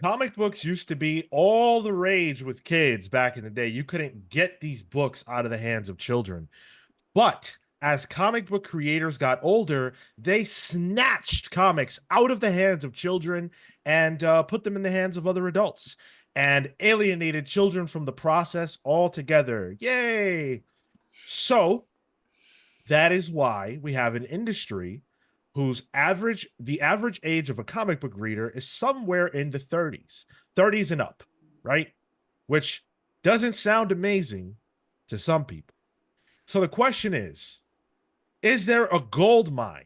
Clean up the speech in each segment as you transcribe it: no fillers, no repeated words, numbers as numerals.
Comic books used to be all the rage with kids back in the day. You couldn't get these books out of the hands of children. But as comic book creators got older, they snatched comics out of the hands of children and put them in the hands of other adults and alienated children from the process altogether. Yay! So that is why we have an industry the average age of a comic book reader is somewhere in the 30s and up, right? Which doesn't sound amazing to some people. So the question is there a gold mine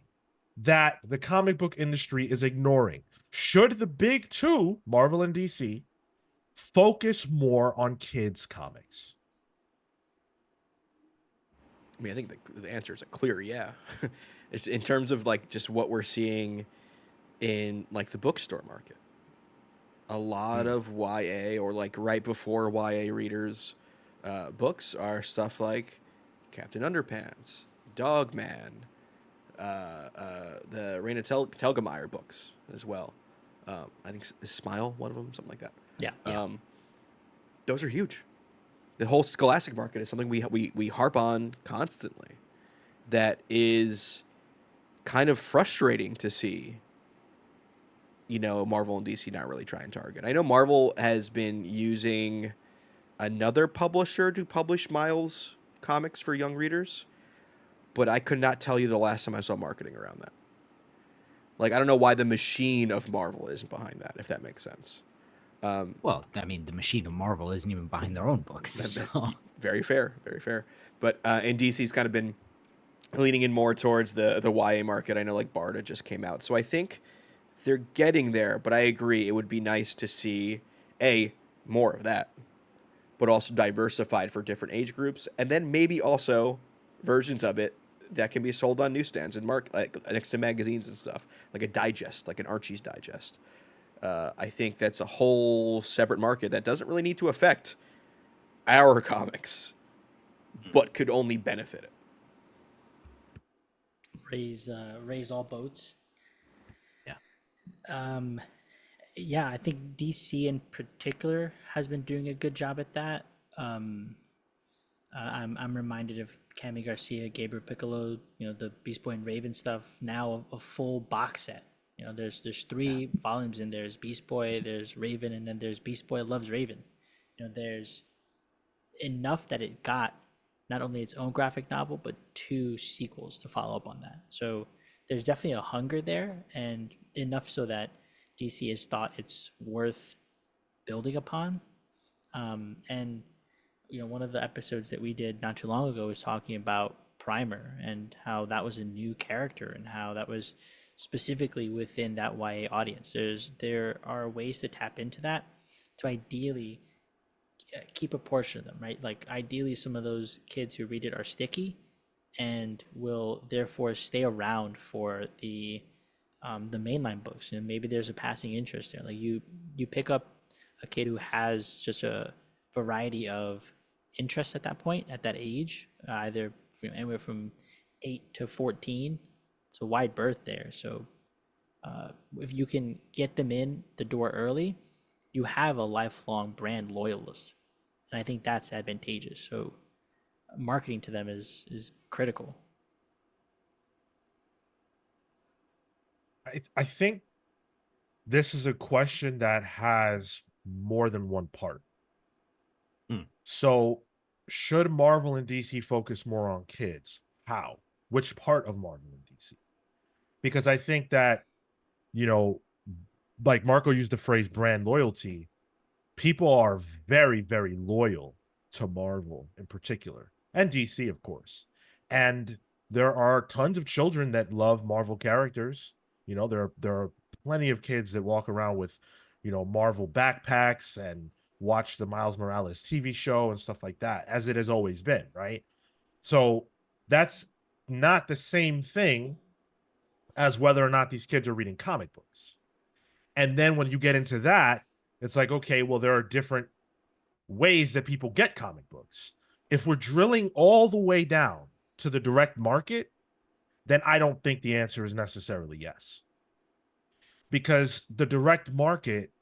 that the comic book industry is ignoring? Should the big two, Marvel and DC, focus more on kids' comics? I mean, I think the answer is a clear yeah. It's in terms of like just what we're seeing in like the bookstore market. A lot Hmm. of YA or like right before YA readers books are stuff like Captain Underpants, Dogman, the Raina Telgemeier books as well. I think Smile, one of them, something like that. Yeah, yeah. Um, those are huge. The whole scholastic market is something we harp on constantly. That is kind of frustrating to see. You know, Marvel and DC not really try and target. I know Marvel has been using another publisher to publish Miles comics for young readers, but I could not tell you the last time I saw marketing around that. Like, I don't know why the machine of Marvel isn't behind that, if that makes sense. Well, I mean, the machine of Marvel isn't even behind their own books, so Very fair, very fair. But and DC's kind of been leaning in more towards the YA market. I know like Barda just came out, so I think they're getting there. But I agree, it would be nice to see a more of that, but also diversified for different age groups, and then maybe also versions of it that can be sold on newsstands and like next to magazines and stuff, like a digest, like an Archie's digest. I think that's a whole separate market that doesn't really need to affect our comics, but could only benefit it. Raise all boats. yeah. Yeah, I think DC in particular has been doing a good job at that. I'm reminded of Cami Garcia, Gabriel Piccolo, the Beast Boy and Raven stuff. Now a full box set. There's three volumes in there. There's Beast Boy, there's Raven, and then there's Beast Boy Loves Raven. There's enough that it got not only its own graphic novel but two sequels to follow up on that. So there's definitely a hunger there, and enough so that DC has thought it's worth building upon. And one of the episodes that we did not too long ago was talking about Primer and how that was a new character and how that was specifically within that YA audience. There are ways to tap into that to ideally keep a portion of them, right? Like ideally, some of those kids who read it are sticky and will therefore stay around for the mainline books. And maybe there's a passing interest there. Like you pick up a kid who has just a variety of interests at that point, at that age, either anywhere from 8 to 14. It's a wide berth there. So if you can get them in the door early, you have a lifelong brand loyalist, and I think that's advantageous. So marketing to them is critical. I think this is a question that has more than one part. Hmm. So, should Marvel and DC focus more on kids? How? Which part of Marvel and DC? Because I think that, you know, like Marco used the phrase brand loyalty, people are very, very loyal to Marvel in particular and DC, of course. And there are tons of children that love Marvel characters. There are plenty of kids that walk around with, Marvel backpacks and watch the Miles Morales TV show and stuff like that, as it has always been, right? So that's not the same thing as whether or not these kids are reading comic books. And then when you get into that, it's like, okay, well, there are different ways that people get comic books. If we're drilling all the way down to the direct market, then I don't think the answer is necessarily yes. Because the direct market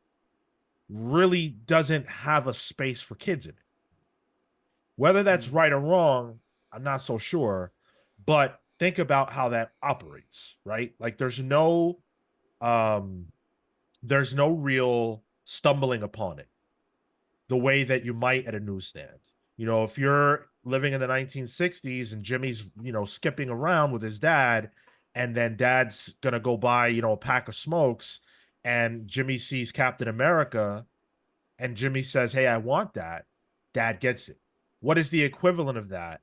really doesn't have a space for kids in it. Whether that's right or wrong, I'm not so sure. But think about how that operates, right? Like um there's no real stumbling upon it the way that you might at a newsstand. If you're living in the 1960s and Jimmy's, skipping around with his dad, and then dad's gonna go buy, a pack of smokes, and Jimmy sees Captain America, and Jimmy says, "Hey, I want that." Dad gets it. What is the equivalent of that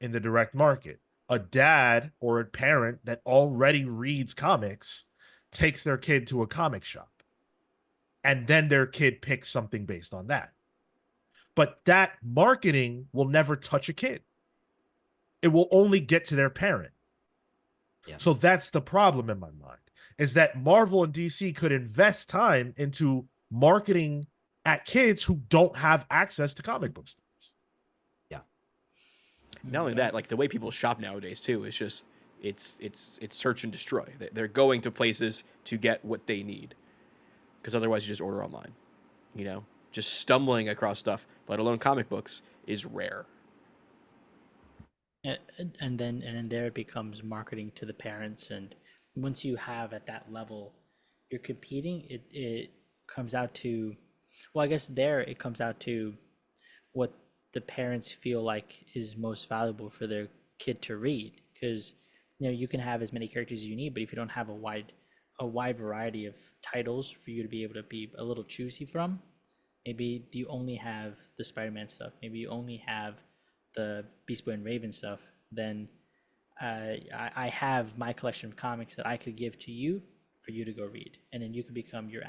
in the direct market? A dad or a parent that already reads comics takes their kid to a comic shop, and then their kid picks something based on that. But that marketing will never touch a kid. It will only get to their parent. Yeah. So that's the problem in my mind, is that Marvel and DC could invest time into marketing at kids who don't have access to comic book stores. Yeah. Not only that, like the way people shop nowadays too is just it's search and destroy. They're going to places to get what they need, because otherwise you just order online. Just stumbling across stuff, let alone comic books, is rare. And then there it becomes marketing to the parents, and once you have at that level, you're competing. It comes out to, well, I guess there it comes out to what the parents feel like is most valuable for their kid to read, because you can have as many characters as you need, but if you don't have a wide variety of titles for you to be able to be a little choosy from, maybe you only have the Spider-Man stuff, maybe you only have the Beast Boy and Raven stuff, then I have my collection of comics that I could give to you for you to go read, and then you could become an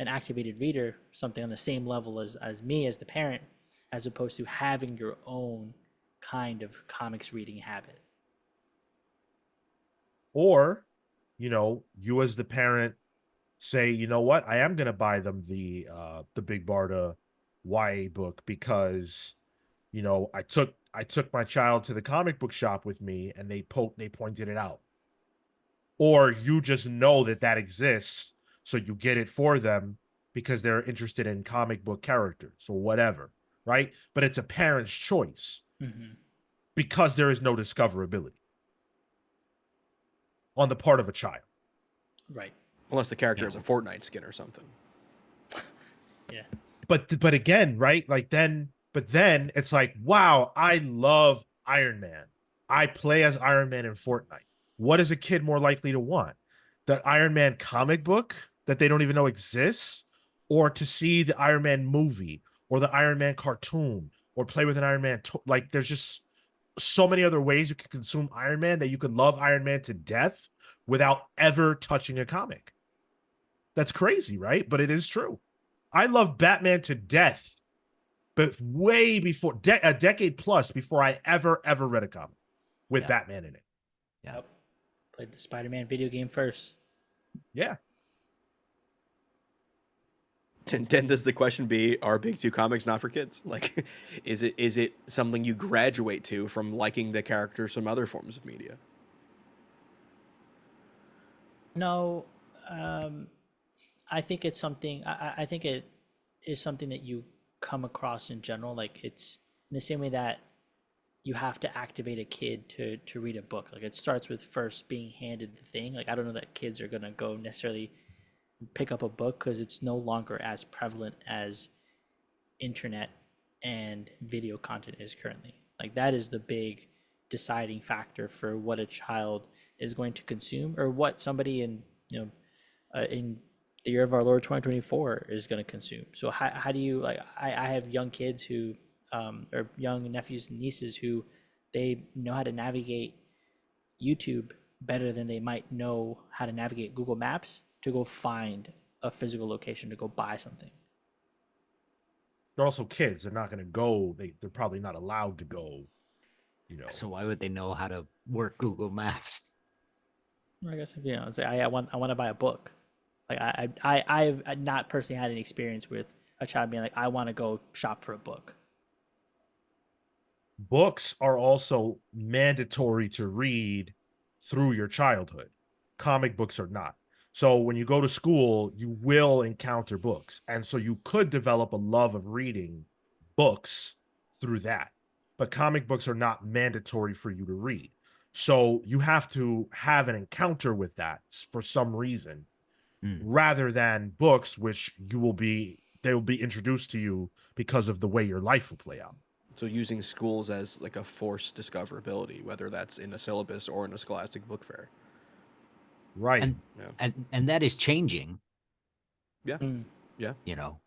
activated reader, something on the same level as me as the parent, as opposed to having your own kind of comics reading habit. Or, you as the parent say, you know what, I am gonna buy them the Big Barda YA book because I took my child to the comic book shop with me and they pointed it out. Or you just know that exists, so you get it for them because they're interested in comic book characters or whatever, right? But it's a parent's choice Mm-hmm. because there is no discoverability on the part of a child. Right. Unless the character is a Fortnite skin or something. Yeah. But again, right? Then it's like, wow, I love Iron Man. I play as Iron Man in Fortnite. What is a kid more likely to want? The Iron Man comic book that they don't even know exists, or to see the Iron Man movie or the Iron Man cartoon or play with an Iron Man like there's just so many other ways you can consume Iron Man that you could love Iron Man to death without ever touching a comic. That's crazy, right? But it is true. I love Batman to death, but way before a decade plus before I ever read a comic with Yeah. Batman in it. Yeah. Yep. Played the Spider-Man video game first. Yeah. And then does the question be, are big two comics not for kids? Like, is it something you graduate to from liking the characters from other forms of media? No, I think it's something. I think it is something that you come across in general. Like, it's in the same way that you have to activate a kid to read a book. Like, it starts with first being handed the thing. Like, I don't know that kids are gonna go necessarily pick up a book because it's no longer as prevalent as internet and video content is currently. Like, that is the big deciding factor for what a child is going to consume, or what somebody in the year of our Lord 2024 is going to consume. So how do you, like, I have young kids who or young nephews and nieces who they know how to navigate YouTube better than they might know how to navigate Google Maps to go find a physical location to go buy something. They're also kids. They're not going to go. They're probably not allowed to go. So why would they know how to work Google Maps? I guess say I want to buy a book. Like, I've not personally had any experience with a child being like, I want to go shop for a book. Books are also mandatory to read through your childhood. Comic books are not. So when you go to school, you will encounter books. And so you could develop a love of reading books through that. But comic books are not mandatory for you to read. So you have to have an encounter with that for some reason, Mm. rather than books, which they will be introduced to you because of the way your life will play out. So using schools as like a forced discoverability, whether that's in a syllabus or in a scholastic book fair. Right. And Yeah. and that is changing, Yeah. Mm. Yeah. you know.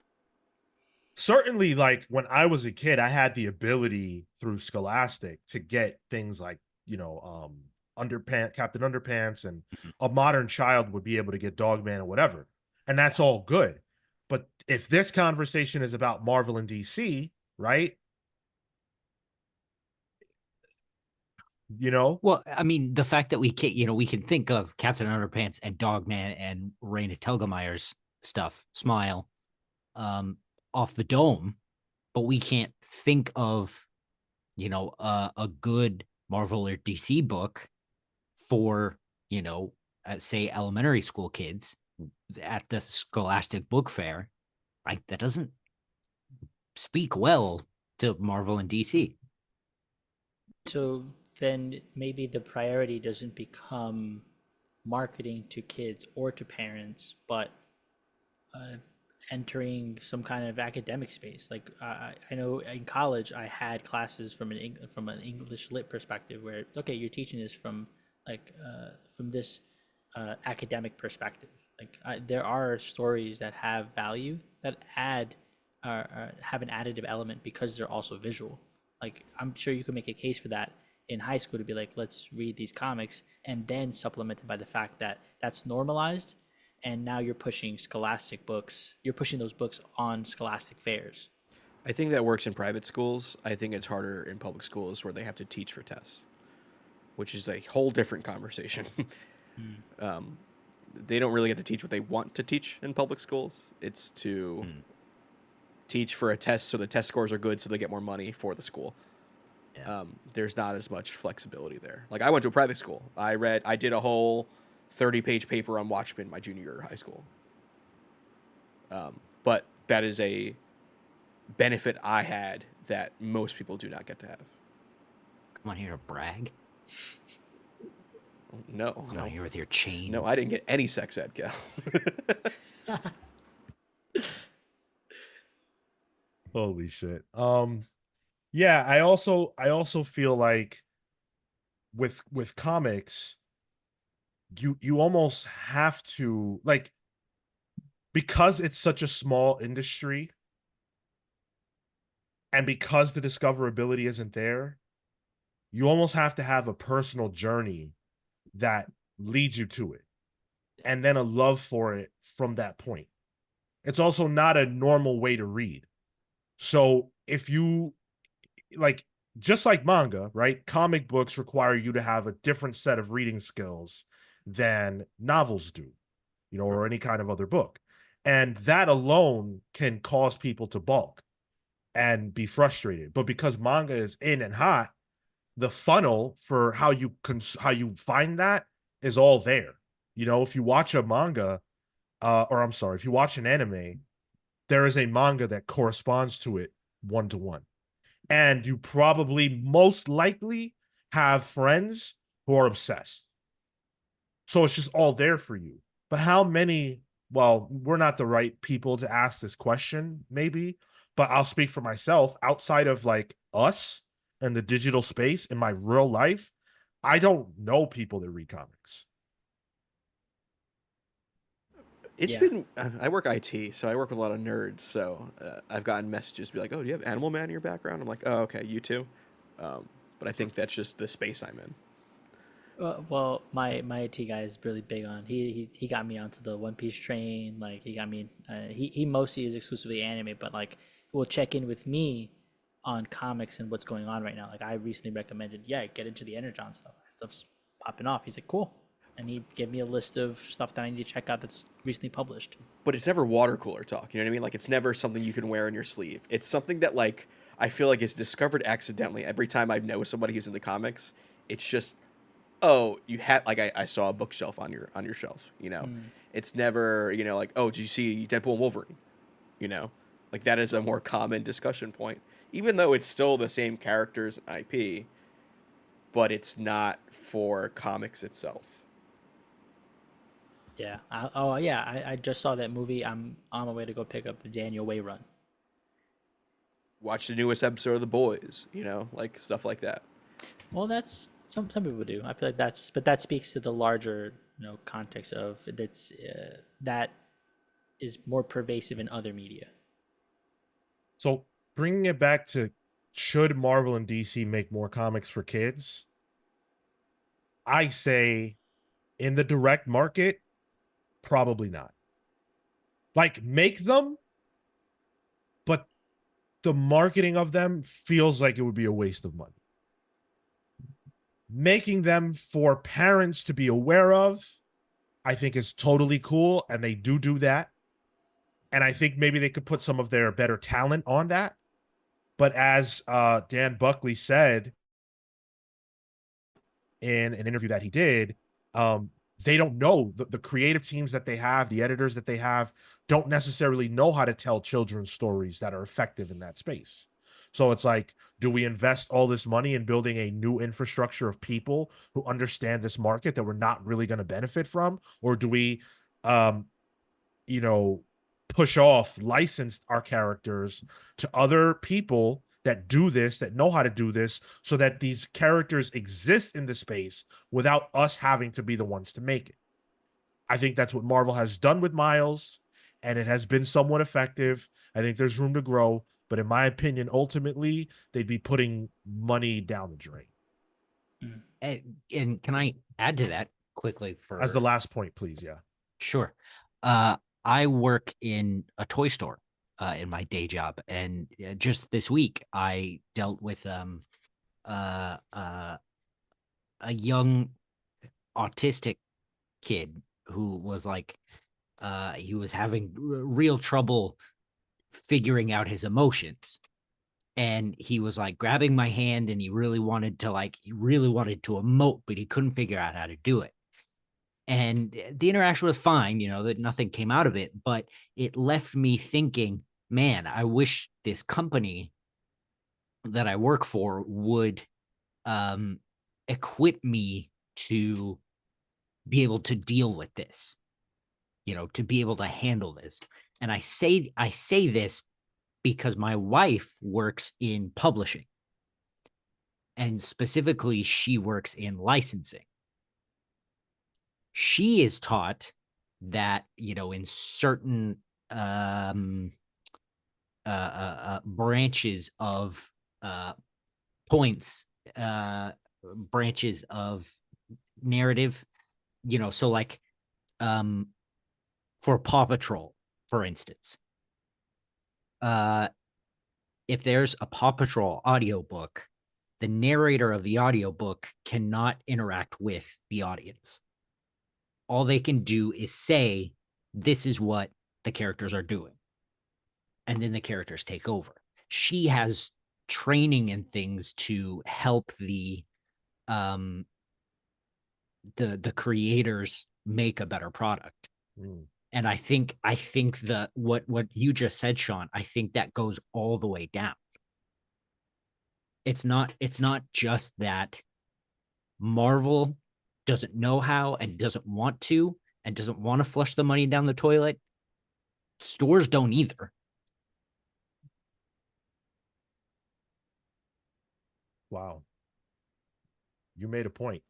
Certainly, like when I was a kid, I had the ability through Scholastic to get things like, underpants, Captain Underpants, and Mhm. a modern child would be able to get Dogman or whatever. And that's all good. But if this conversation is about Marvel and DC, right? You know, Well, I mean, the fact that we can, we can think of Captain Underpants and Dogman and Raina Telgemeier's stuff, Smile, off the dome, but we can't think of, a good Marvel or DC book for, say elementary school kids at the Scholastic Book Fair, right? That doesn't speak well to Marvel and DC. So then maybe the priority doesn't become marketing to kids or to parents, but uh, entering some kind of academic space. Like I know in college I had classes from an English lit perspective where it's okay. You're teaching this from this academic perspective. Like there are stories that have value that have an additive element because they're also visual. Like I'm sure you could make a case for that in high school to be like, let's read these comics, and then supplemented by the fact that that's normalized, and now you're pushing scholastic books. You're pushing those books on scholastic fairs. I think that works in private schools. I think it's harder in public schools where they have to teach for tests, which is a whole different conversation. They don't really get to teach what they want to teach in public schools. It's to teach for a test so the test scores are good so they get more money for the school. Yeah. There's not as much flexibility there. Like I went to a private school. I did a whole 30-page paper on Watchmen my junior year of high school. But that is a benefit I had that most people do not get to have. Come on here to brag. No, Come no, on here with your chains. no. I didn't get any sex ed, Cal. holy shit. Yeah, I also feel like with comics, you almost have to, like, because it's such a small industry and because the discoverability isn't there, you almost have to have a personal journey that leads you to it, and then a love for it from that point. It's also not a normal way to read. So if you, like, just like manga, right? Comic books require you to have a different set of reading skills than novels do, or any kind of other book. And that alone can cause people to balk and be frustrated. But because manga is in and hot, the funnel for how you find that is all there. If you watch a manga, or I'm sorry, if you watch an anime, there is a manga that corresponds to it one to one. And you probably most likely have friends who are obsessed. So it's just all there for you. But how many, well, we're not the right people to ask this question, maybe, but I'll speak for myself. Outside of like us and the digital space in my real life, I don't know people that read comics. It's Yeah. been I work IT, so I work with a lot of nerds. So I've gotten messages be like, "Oh, do you have Animal Man in your background?" I'm like, "Oh, okay, you too." But I think that's just the space I'm in. Well, my IT guy is really big on. He got me onto the One Piece train. Like he got me. He mostly is exclusively anime, but like will check in with me on comics and what's going on right now. Like I recently recommended, yeah, get into the Energon stuff. That stuff's popping off. He's like, cool, and he gave me a list of stuff that I need to check out that's recently published. But it's never water cooler talk. You know what I mean? Like it's never something you can wear on your sleeve. It's something that like I feel like is discovered accidentally every time I know somebody who's into comics. It's just, oh, you had like I saw a bookshelf on your shelf, It's never, like, oh, did you see Deadpool and Wolverine? You know, like that is a more common discussion point, even though it's still the same characters and IP, but it's not for comics itself. Yeah. I just saw that movie. I'm on my way to go pick up the Daniel Way run. Watch the newest episode of The Boys, like stuff like that. Well, that's some people do. I feel like but that speaks to the larger context of that is more pervasive in other media. So bringing it back to, should Marvel and DC make more comics for kids? I say in the direct market, probably not. Like, make them, but the marketing of them feels like it would be a waste of money. Making them for parents to be aware of, I think is totally cool, and they do that. And I think maybe they could put some of their better talent on that. But as Dan Buckley said in an interview that he did, they don't know the creative teams that they have, the editors that they have, don't necessarily know how to tell children's stories that are effective in that space. So it's like, do we invest all this money in building a new infrastructure of people who understand this market that we're not really going to benefit from? Or do we, um, you know, push off, license our characters to other people that do this, that know how to do this, so that these characters exist in the space without us having to be the ones to make it? I think that's what Marvel has done with Miles, and it has been somewhat effective. I think there's room to grow, but in my opinion, ultimately, they'd be putting money down the drain. And can I add to that quickly As the last point, please? Yeah. Sure. I work in a toy store in my day job, and just this week I dealt with uh, uh, a young autistic kid who was like he was having real trouble figuring out his emotions, and he was like grabbing my hand, and he really wanted to emote, but he couldn't figure out how to do it. And the interaction was fine, that nothing came out of it, but it left me thinking, man, I wish this company that I work for would um equip me to be able to deal with this, to be able to handle this. And I say this because my wife works in publishing, and specifically she works in licensing. She is taught that, in certain branches of points, branches of narrative, so like for Paw Patrol, for instance, if there's a Paw Patrol audiobook, the narrator of the audiobook cannot interact with the audience. All they can do is say, this is what the characters are doing. And then the characters take over. She has training and things to help the creators make a better product. And I think the what you just said, Sean, I think that goes all the way down. It's not just that Marvel doesn't know how and doesn't want to flush the money down the toilet. Stores don't either. Wow. You made a point.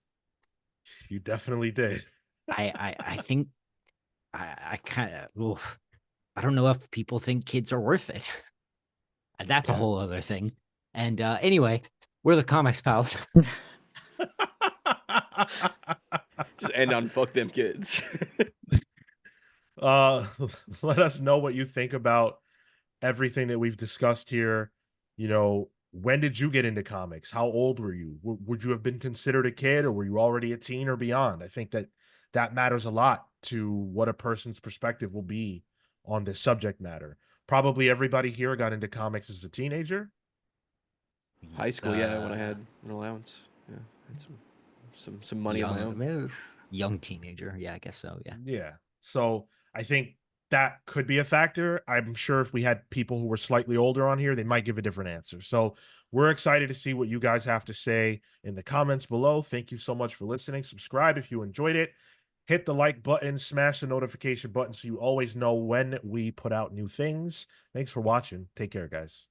You definitely did. I think I kind of, I don't know if people think kids are worth it. That's a whole other thing. And anyway, we're the Comics Pals. Just end on fuck them kids. Let us know what you think about everything that we've discussed here. When did you get into comics? How old were you? Would you have been considered a kid, or were you already a teen or beyond? I think that matters a lot to what a person's perspective will be on this subject matter. Probably everybody here got into comics as a teenager. High school, yeah, when I had an allowance. Yeah, had some money of my own. Young teenager. Yeah, I guess so. Yeah. Yeah. So I think that could be a factor. I'm sure if we had people who were slightly older on here, they might give a different answer. So we're excited to see what you guys have to say in the comments below. Thank you so much for listening. Subscribe if you enjoyed it. Hit the like button, smash the notification button so you always know when we put out new things. Thanks for watching. Take care, guys.